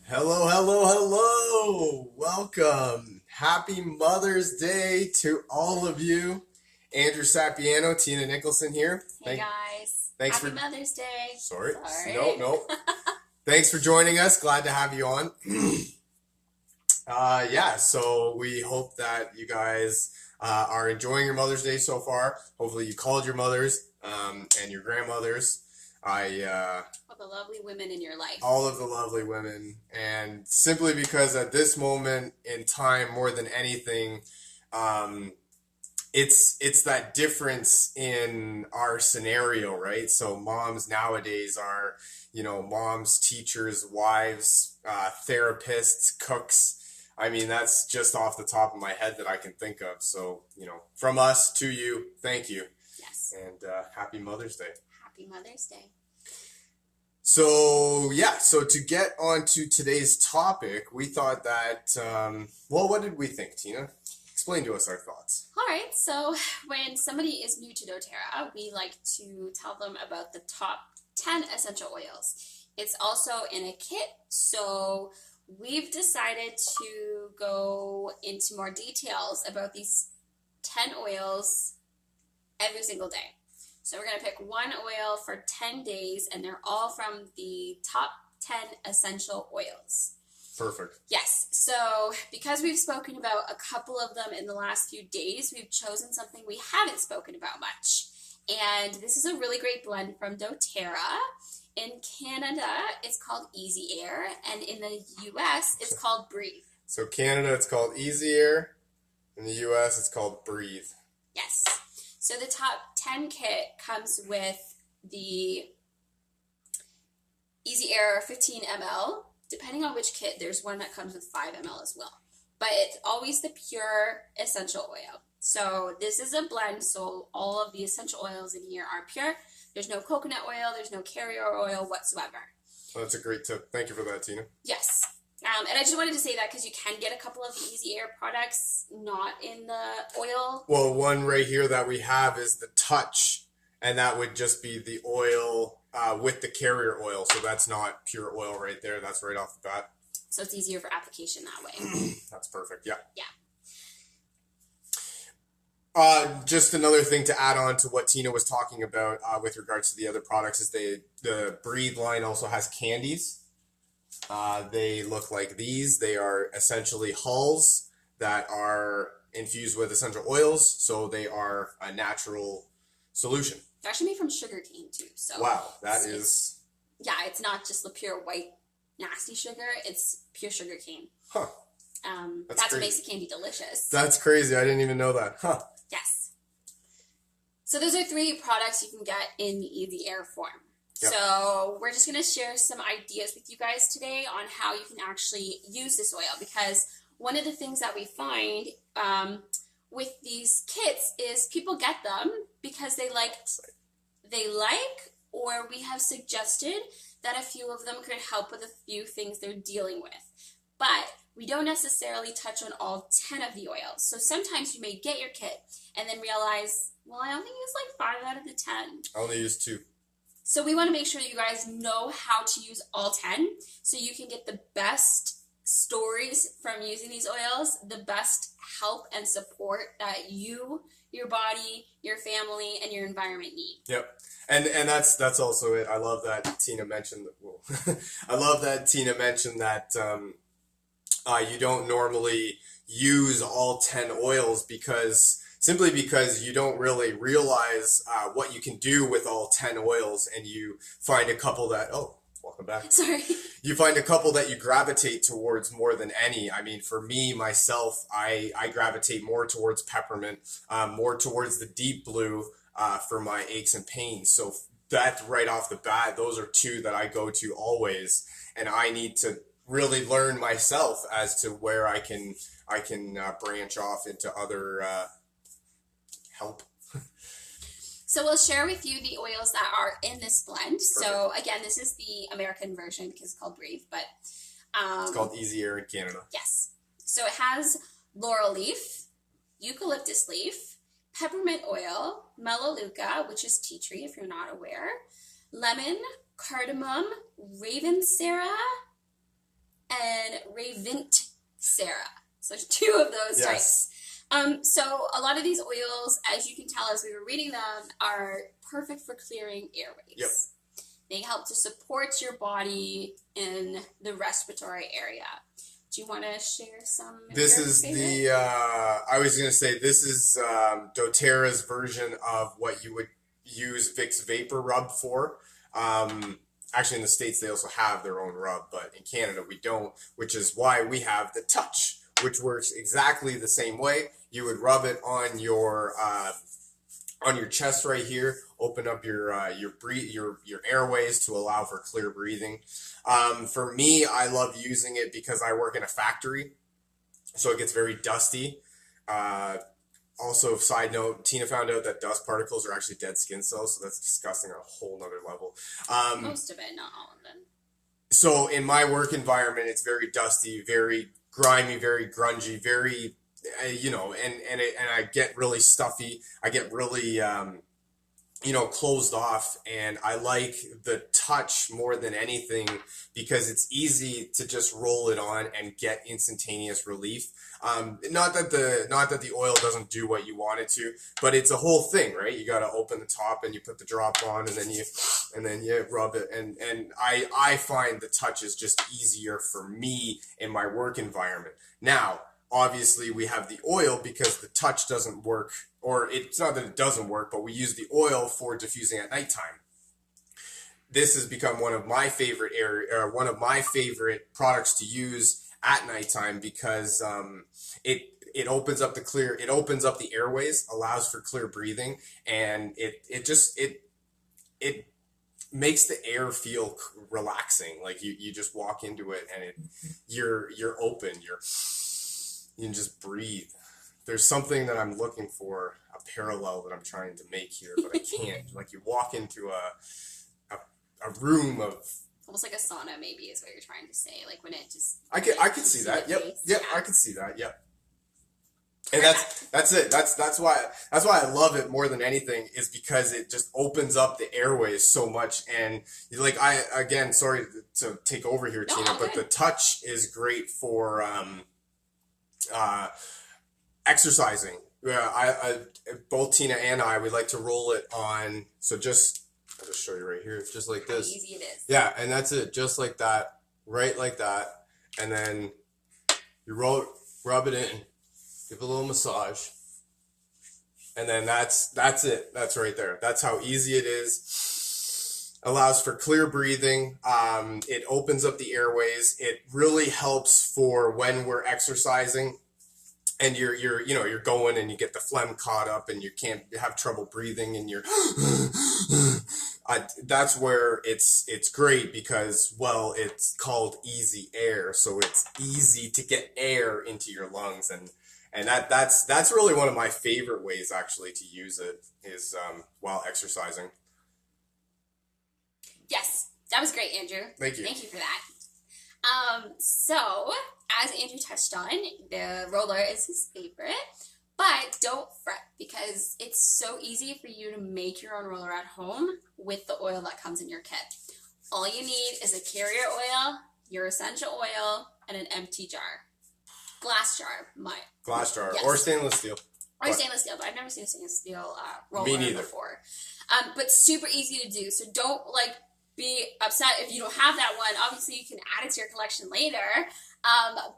Hello, hello, hello. Welcome. Happy Mother's Day to all of you. Andrew Sapiano, Tina Nicholson here. Hey guys. Thanks Happy for Mother's Day. Sorry. No. Thanks for joining us. Glad to have you on. So we hope that you guys are enjoying your Mother's Day so far. Hopefully you called your mothers and your grandmothers. All the lovely women in your life. All of the lovely women, and simply because at this moment in time, more than anything, it's that difference in our scenario, right? So moms nowadays are, moms, teachers, wives, therapists, cooks. I mean, that's just off the top of my head that I can think of. So, from us to you, thank you. Yes. And happy Mother's Day. Happy Mother's Day. So to get on to today's topic, we thought that, what did we think, Tina? Explain to us our thoughts. All right, so when somebody is new to doTERRA, we like to tell them about the top 10 essential oils. It's also in a kit, so we've decided to go into more details about these 10 oils every single day. So we're going to pick one oil for 10 days, and they're all from the top 10 essential oils. Perfect. Yes. So because we've spoken about a couple of them in the last few days, we've chosen something we haven't spoken about much. And this is a really great blend from doTERRA. In Canada, it's called Easy Air, and in the US, it's called Breathe. So Canada, it's called Easy Air. In the US, it's called Breathe. Yes. So the top 10 kit comes with the Easy Air 15 ml. Depending on which kit, there's one that comes with 5 ml as well. But it's always the pure essential oil. So this is a blend, so all of the essential oils in here are pure. There's no coconut oil, there's no carrier oil whatsoever. Well, that's a great tip. Thank you for that, Tina. Yes. And I just wanted to say that because you can get a couple of the Easy Air products not in the oil. Well, one right here that we have is the Touch, and that would just be the oil with the carrier oil. So that's not pure oil right there. That's right off the bat. So it's easier for application that way. That's perfect. Yeah. Yeah. Just another thing to add on to what Tina was talking about with regards to the other products is the Breathe line also has candies. They look like these. They are essentially hulls that are infused with essential oils, so they are a natural solution. They're actually made from sugar cane too. So wow, that is... Yeah, it's not just the pure white nasty sugar. It's pure sugar cane. Huh. That's what makes the candy delicious. That's crazy. I didn't even know that. Huh. Yes. So those are 3 products you can get in the Easy Air form. Yep. So we're just going to share some ideas with you guys today on how you can actually use this oil, because one of the things that we find with these kits is people get them because they like, or we have suggested that a few of them could help with a few things they're dealing with. But we don't necessarily touch on all 10 of the oils. So sometimes you may get your kit and then realize, well, I only use like 5 out of the 10. I only use 2. So we want to make sure that you guys know how to use all 10 so you can get the best stories from using these oils, the best help and support that you, your body, your family, and your environment need. Yep. And that's also it. I love that Tina mentioned I love that Tina mentioned that you don't normally use all 10 oils simply because you don't really realize what you can do with all 10 oils, and you find a couple that, welcome back. Sorry. You find a couple that you gravitate towards more than any. I mean, for me, myself, I gravitate more towards peppermint, more towards the deep blue for my aches and pains. So that's right off the bat. Those are 2 that I go to always, and I need to really learn myself as to where I can branch off into other help. So we'll share with you the oils that are in this blend. Perfect. So again, this is the American version because it's called Breathe, but it's called Easy Air in Canada. Yes. So it has Laurel Leaf, Eucalyptus leaf, peppermint oil, Melaleuca, which is tea tree if you're not aware, lemon, cardamom, Ravensara, Ravintsara. So 2 of those types. So a lot of these oils, as you can tell as we were reading them, are perfect for clearing airways. Yep. They help to support your body in the respiratory area. Do you want to share some? This is the, I was going to say, this is doTERRA's version of what you would use Vicks Vapor Rub for. Actually, in the States, they also have their own rub, but in Canada, we don't, which is why we have the Touch, which works exactly the same way. You would rub it on your chest right here, open up your airways to allow for clear breathing. For me, I love using it because I work in a factory, so it gets very dusty. Also, side note, Tina found out that dust particles are actually dead skin cells, so that's disgusting on a whole nother level. Most of it, not all of it. So in my work environment, it's very dusty, very grimy, very grungy, very, and I get really stuffy. I get really, closed off, and I like the Touch more than anything because it's easy to just roll it on and get instantaneous relief. Not that the oil doesn't do what you want it to, but it's a whole thing, right? You got to open the top and you put the drop on, and then you rub it, and I find the Touch is just easier for me in my work environment. Now, obviously, we have the oil because the Touch doesn't work, or it's not that it doesn't work, but we use the oil for diffusing at nighttime. This has become one of my favorite products to use at nighttime because it opens up the airways, allows for clear breathing, and it makes the air feel relaxing. Like you just walk into it and you're open, you can just breathe. There's something that I'm looking for, a parallel that I'm trying to make here, but I can't. Like you walk into a room of almost like a sauna, maybe is what you're trying to say. Like when it just I can see that. Yep. I can see that. Yep. And that's it. That's why I love it more than anything, is because it just opens up the airways so much. And like sorry to take over here, Tina, but the Touch is great for exercising. I both Tina and I, we like to roll it on. So I'll just show you right here, just like this. How easy it is. Yeah, and that's it, just like that, right like that, and then you rub it in, give it a little massage, and then that's it. That's right there. That's how easy it is. Allows for clear breathing. It opens up the airways. It really helps for when we're exercising and you're going and you get the phlegm caught up and you can't have trouble breathing and you're that's where it's great because, well, it's called easy air, so it's easy to get air into your lungs, and that's really one of my favorite ways actually to use it is while exercising. Yes, that was great, Andrew. Thank you. Thank you for that. So, as Andrew touched on, the roller is his favorite, but don't fret because it's so easy for you to make your own roller at home with the oil that comes in your kit. All you need is a carrier oil, your essential oil, and an empty jar. Glass jar, yes. Or stainless steel. Or stainless steel, but I've never seen a stainless steel roller before. But super easy to do, so don't be upset if you don't have that one. Obviously, you can add it to your collection later.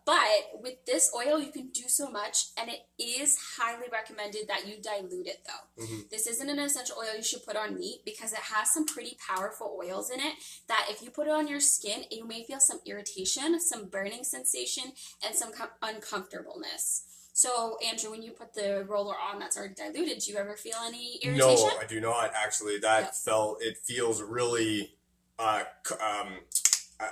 But with this oil, you can do so much, and it is highly recommended that you dilute it, though. Mm-hmm. This isn't an essential oil you should put on meat because it has some pretty powerful oils in it that if you put it on your skin, you may feel some irritation, some burning sensation, and some uncomfortableness. So, Andrew, when you put the roller on that's already diluted, do you ever feel any irritation? No, I do not, actually. It feels really...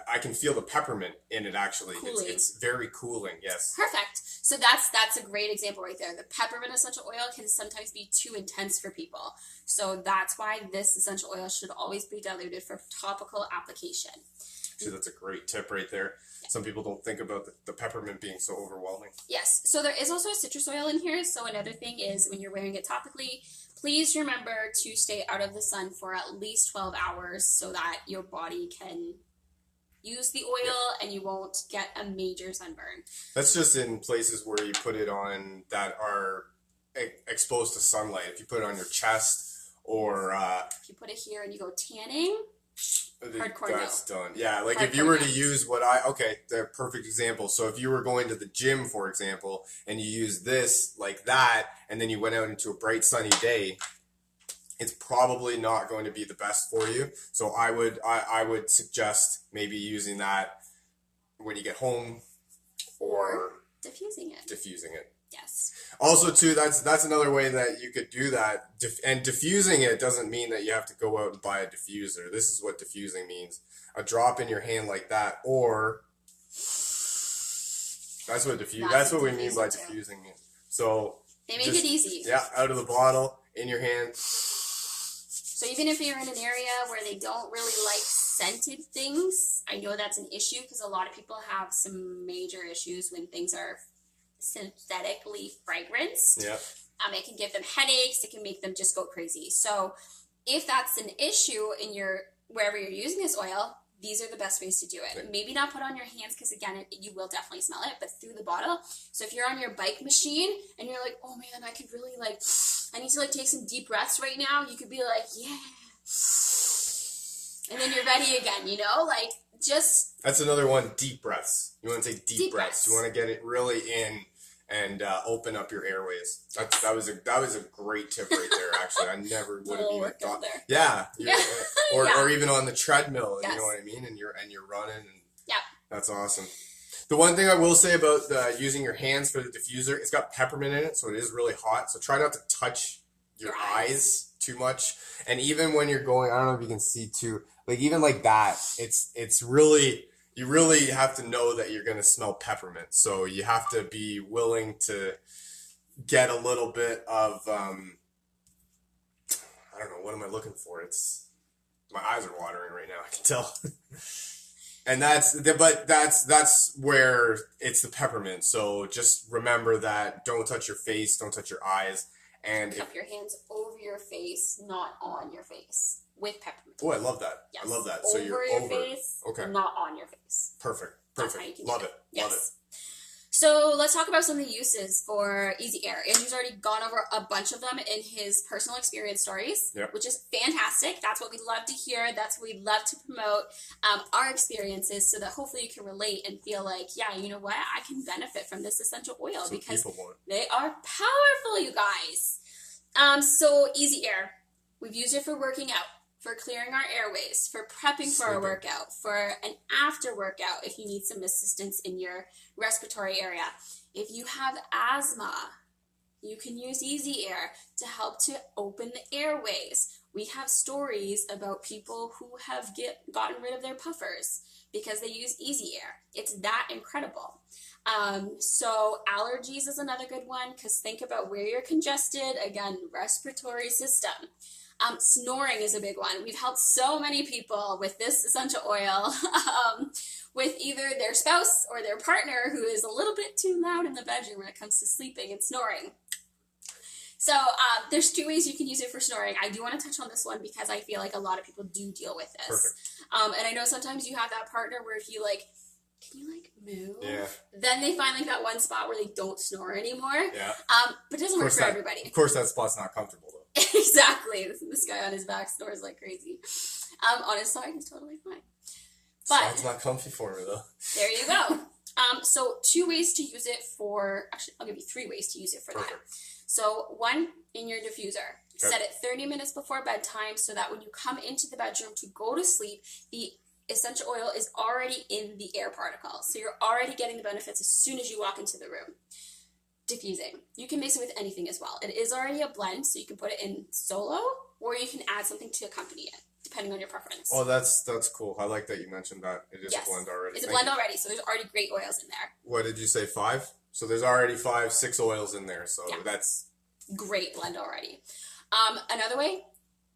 I can feel the peppermint in it, actually. It's very cooling, yes. Perfect. So that's a great example right there. The peppermint essential oil can sometimes be too intense for people. So that's why this essential oil should always be diluted for topical application. Actually, that's a great tip right there. Yeah. Some people don't think about the peppermint being so overwhelming. Yes. So there is also a citrus oil in here. So another thing is when you're wearing it topically, please remember to stay out of the sun for at least 12 hours so that your body can, use the oil and you won't get a major sunburn. That's just in places where you put it on that are exposed to sunlight. If you put it on your chest or if you put it here and you go tanning, hardcore that's no. done. Yeah, like Hardcore if you were no. to use the perfect example. So if you were going to the gym, for example, and you use this like that, and then you went out into a bright sunny day, it's probably not going to be the best for you. So I would suggest maybe using that when you get home or diffusing it. Yes. Also, too, that's another way that you could do that. And diffusing it doesn't mean that you have to go out and buy a diffuser. This is what diffusing means. A drop in your hand like that, or that's what we mean by diffusing it. So they make it easy. Yeah, out of the bottle, in your hand. So even if you're in an area where they don't really like scented things, I know that's an issue because a lot of people have some major issues when things are synthetically fragranced. Yeah. It can give them headaches. It can make them just go crazy. So if that's an issue in wherever you're using this oil, these are the best ways to do it. Okay. Maybe not put on your hands because, again, you will definitely smell it, but through the bottle. So if you're on your bike machine and you're like, oh, man, I could really, I need to, take some deep breaths right now, you could be like, yeah. And then you're ready again, just... That's another one, deep breaths. You want to take deep breaths. You want to get it really in and open up your airways. That was a great tip right there, actually. I never would have even thought. There. Yeah. Or even on the treadmill, yes. You know what I mean? And you're running. And yeah. That's awesome. The one thing I will say about using your hands for the diffuser, it's got peppermint in it, so it is really hot. So try not to touch your eyes too much. And even when you're going, I don't know if you can see too, even like that, it's really... You really have to know that you're going to smell peppermint. So you have to be willing to get a little bit of, I don't know, what am I looking for? My eyes are watering right now, I can tell. And that's where it's the peppermint. So just remember that don't touch your face, don't touch your eyes. And cup your hands over your face, not on your face. With peppermint. Oh, I love that. Yes. I love that. Over So you're your over. face, Okay. not on your face. Perfect. That's how you can Love do it. Yes. Love it. So let's talk about some of the uses for Easy Air. Andrew's already gone over a bunch of them in his personal experience stories, which is fantastic. That's what we love to hear. That's what we love to promote, our experiences, so that hopefully you can relate and feel like, yeah, you know what? I can benefit from this essential oil because they are powerful, you guys. So Easy Air, we've used it for working out, for clearing our airways, for prepping for a workout, for an after workout if you need some assistance in your respiratory area. If you have asthma, you can use Easy Air to help to open the airways. We have stories about people who have gotten rid of their puffers because they use Easy Air. It's that incredible. So allergies is another good one because think about where you're congested. Again, respiratory system. Snoring is a big one. We've helped so many people with this essential oil with either their spouse or their partner who is a little bit too loud in the bedroom when it comes to sleeping and snoring. So there's two ways you can use it for snoring. I do want to touch on this one because I feel like a lot of people do deal with this. Perfect. And I know sometimes you have that partner where if you can you move? Yeah. Then they find that one spot where they don't snore anymore. Yeah. But it doesn't work for everybody. Of course that spot's not comfortable though. Exactly. This guy on his back snores like crazy. On his side, he's totally fine. But side's not comfy for me though. There you go. So 2 ways to use it actually, I'll give you 3 ways to use it for that. So 1, in your diffuser. Set it 30 minutes before bedtime so that when you come into the bedroom to go to sleep, the essential oil is already in the air particles. So you're already getting the benefits as soon as you walk into the room. Diffusing. You can mix it with anything as well. It is already a blend, so you can put it in solo, or you can add something to accompany it, depending on your preference. Oh, that's cool. I like that you mentioned that. It is a blend already. It's a blend already, so there's already great oils in there. What did you say, 5? So there's already 6 oils in there, so that's... Great blend already. Another way,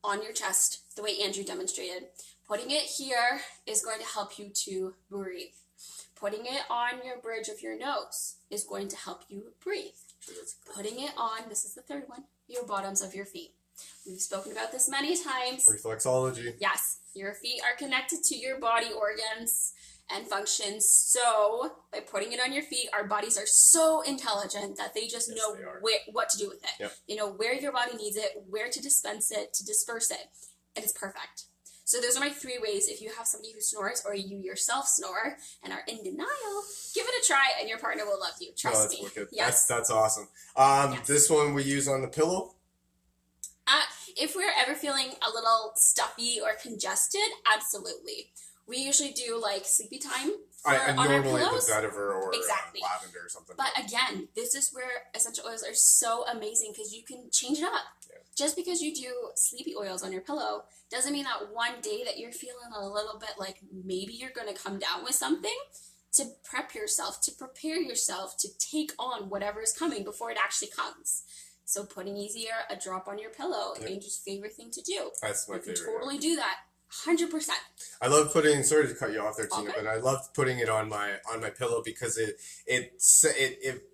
on your chest, the way Andrew demonstrated. Putting it here is going to help you to breathe. Putting it on your bridge of your nose is going to help you breathe. Putting it on, this is the 3rd one, your bottoms of your feet. We've spoken about this many times. Reflexology. Yes, your feet are connected to your body organs, and functions. So by putting it on your feet, our bodies are so intelligent that they just know what to do with it. Yep. They know where your body needs it, where to dispense it, to disperse it, and it's perfect. So those are my 3 ways. If you have somebody who snores or you yourself snore and are in denial, give it a try and your partner will love you. Trust me. Wicked. Yes. That's awesome. Yes. This one we use on the pillow. If we're ever feeling a little stuffy or congested, absolutely. We usually do like sleepy time on our pillows. The vetiver or Exactly. lavender or something. But again, this is where essential oils are so amazing because you can change it up. Yeah. Just because you do sleepy oils on your pillow doesn't mean that one day that you're feeling a little bit like maybe you're going to come down with something, to prep yourself, to prepare yourself to take on whatever is coming before it actually comes. So putting Easy Air, a drop on your pillow, Angel's favorite thing to do. That's my favorite. You can totally do that. 100%. I love putting. Sorry to cut you off there, Tina, but I love putting it on my pillow because it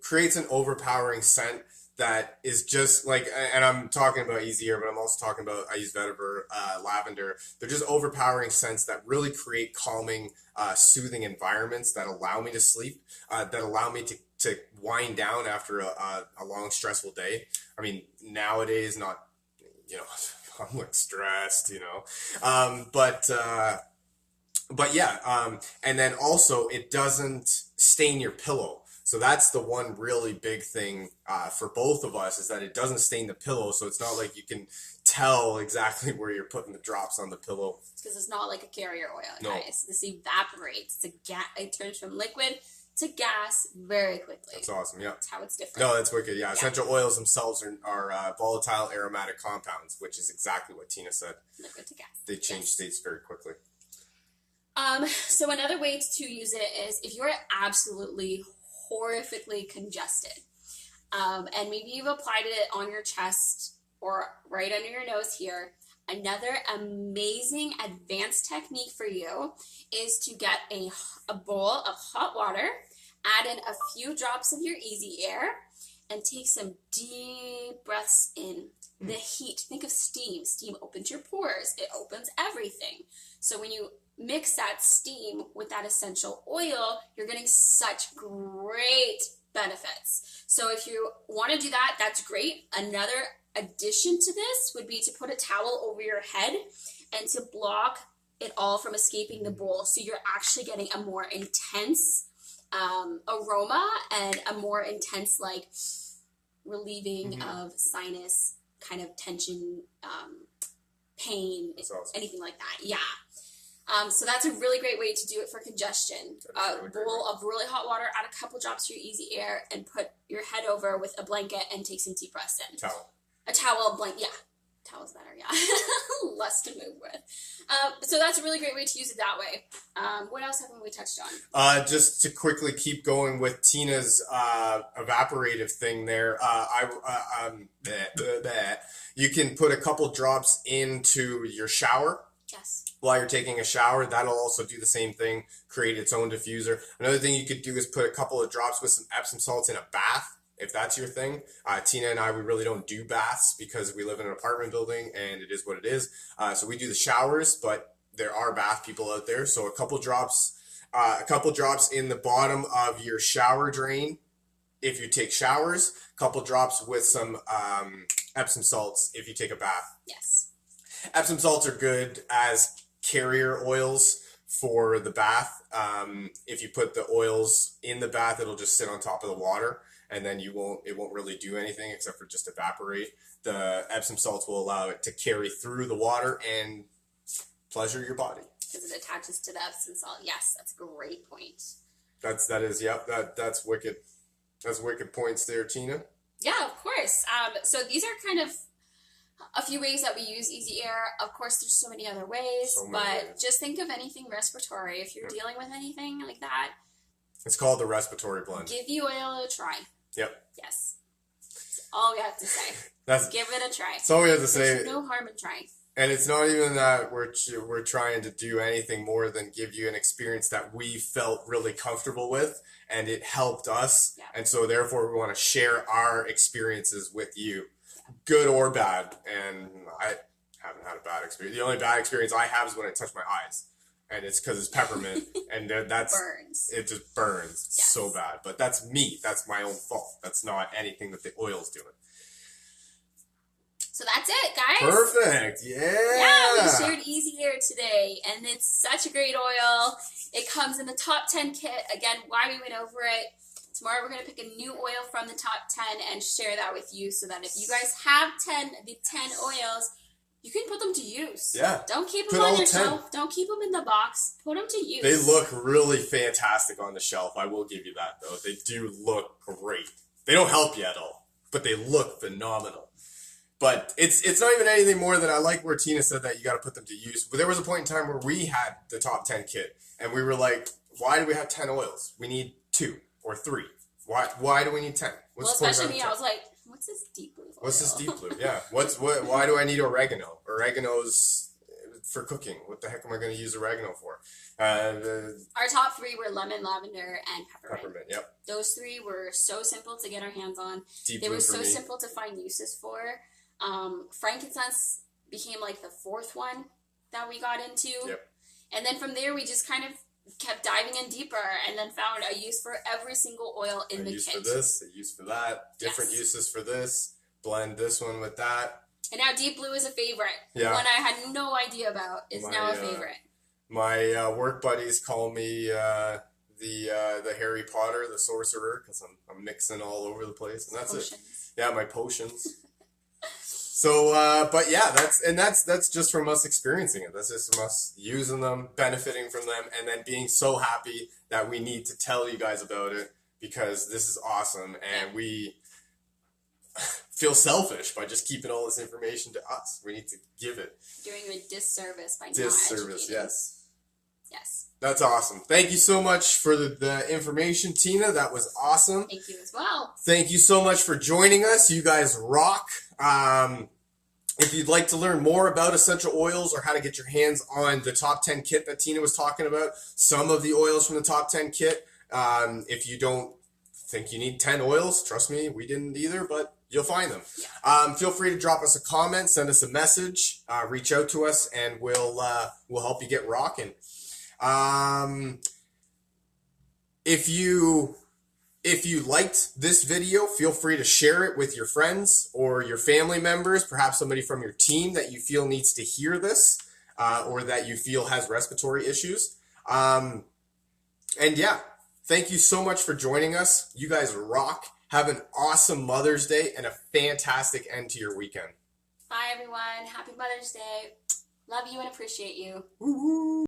creates an overpowering scent that is just like. And I'm talking about Easy Air, but I'm also talking about I use vetiver, lavender. They're just overpowering scents that really create calming, soothing environments that allow me to sleep, that allow me to wind down after a long stressful day. I mean, nowadays, not I'm like stressed, but yeah, and then also it doesn't stain your pillow. So that's the one really big thing for both of us is that it doesn't stain the pillow. So it's not like you can tell exactly where you're putting the drops on the pillow. Because it's not like a carrier oil, No. guys. This evaporates. It turns from liquid to gas very quickly. That's awesome, yeah. That's how it's different. No, that's wicked, yeah. Essential oils themselves are volatile aromatic compounds, which is exactly what Tina said. Liquid to gas. They change states very quickly. So another way to use it is if you're absolutely horrifically congested, and maybe you've applied it on your chest or right under your nose here, another amazing advanced technique for you is to get a bowl of hot water, add in a few drops of your Easy Air, and take some deep breaths in. The heat, think of steam. Steam opens your pores. It opens everything. So when you mix that steam with that essential oil, you're getting such great benefits. So if you want to do that, that's great. Another addition to this would be to put a towel over your head and to block it all from escaping the bowl. So you're actually getting a more intense aroma and a more intense relieving of sinus kind of tension, pain, awesome. Anything like that. Yeah. So that's a really great way to do it for congestion. A bowl of really hot water, add a couple drops to your Easy Air, and put your head over with a blanket and take some deep breaths in. A towel, blanket, yeah. Towel's better, yeah. Less to move with. So that's a really great way to use it that way. What else haven't we touched on? Just to quickly keep going with Tina's evaporative thing there, you can put a couple drops into your shower. Yes. While you're taking a shower, that'll also do the same thing, create its own diffuser. Another thing you could do is put a couple of drops with some Epsom salts in a bath, if that's your thing. Tina and I, we really don't do baths because we live in an apartment building and it is what it is. So we do the showers, but there are bath people out there. So a couple drops in the bottom of your shower drain if you take showers, a couple drops with some Epsom salts if you take a bath. Yes. Epsom salts are good as carrier oils for the bath. If you put the oils in the bath, it'll just sit on top of the water, and then it won't really do anything except for just evaporate. The Epsom salts will allow it to carry through the water and pleasure your body. Because it attaches to the Epsom salt. Yes, that's a great point. That's wicked. That's wicked points there, Tina. Yeah, of course. So these are kind of a few ways that we use Easy Air. Of course, there's so many other ways, just think of anything respiratory. If you're dealing with anything like that, it's called the Respiratory blend. Give the oil a try. Yep. Yes. That's all we have to say. Give it a try. That's all we have to say. There's no harm in trying. And it's not even that we're trying to do anything more than give you an experience that we felt really comfortable with, and it helped us. Yeah. And so therefore we want to share our experiences with you, good or bad. And I haven't had a bad experience. The only bad experience I have is when I touch my eyes. and it's because it's peppermint, and that's Burns. it just burns Yes. so bad. But that's me. That's my own fault. That's not anything that the oil's doing. So that's it, guys. Perfect. Yeah, we shared Easy Air today, and it's such a great oil. It comes in the top 10 kit. Again, why we went over it. Tomorrow we're going to pick a new oil from the top 10 and share that with you so that if you guys have the 10 oils, you can put them to use. Yeah. Don't keep them on your shelf. Don't keep them in the box. Put them to use. They look really fantastic on the shelf. I will give you that, though. They do look great. They don't help you at all, but they look phenomenal. But it's not even anything more than I like where Tina said that you got to put them to use. But there was a point in time where we had the top 10 kit, and we were like, why do we have 10 oils? We need 2 or 3. Why do we need 10? What's well, especially me, I was like, what's this deep blue oil? What's this deep blue? Yeah. Why do I need oregano? Oregano's for cooking. What the heck am I going to use oregano for? Our top 3 were lemon, lavender, and peppermint. Peppermint, yep. Those 3 were so simple to get our hands on. Deep they blue were for so me. simple to find uses for. Frankincense became like the 4th one that we got into. Yep. And then from there, we just kind of kept diving in deeper and then found a use for every single oil in the kit. A use for this, a use for that, different uses for this, blend this one with that. And now deep blue is a favorite. Yeah. One I had no idea about is now a favorite. My work buddies call me the Harry Potter, the sorcerer, because I'm mixing all over the place, and that's Potions. it. Yeah, my potions. So, but yeah, that's just from us experiencing it. That's just from us using them, benefiting from them, and then being so happy that we need to tell you guys about it because this is awesome, and we feel selfish by just keeping all this information to us. We need to give it. Doing a disservice by not Disservice, educating. yes. Yes. That's awesome. Thank you so much for the information, Tina. That was awesome. Thank you as well. Thank you so much for joining us. You guys rock. If you'd like to learn more about essential oils or how to get your hands on the top 10 kit that Tina was talking about, some of the oils from the top 10 kit, if you don't think you need 10 oils, trust me, we didn't either, but you'll find them. Yeah. Feel free to drop us a comment, send us a message, reach out to us, and we'll help you get rocking. If you liked this video, feel free to share it with your friends or your family members, perhaps somebody from your team that you feel needs to hear this, or that you feel has respiratory issues. And yeah, thank you so much for joining us. You guys rock. Have an awesome Mother's Day and a fantastic end to your weekend. Bye, everyone. Happy Mother's Day. Love you and appreciate you. Woo-hoo.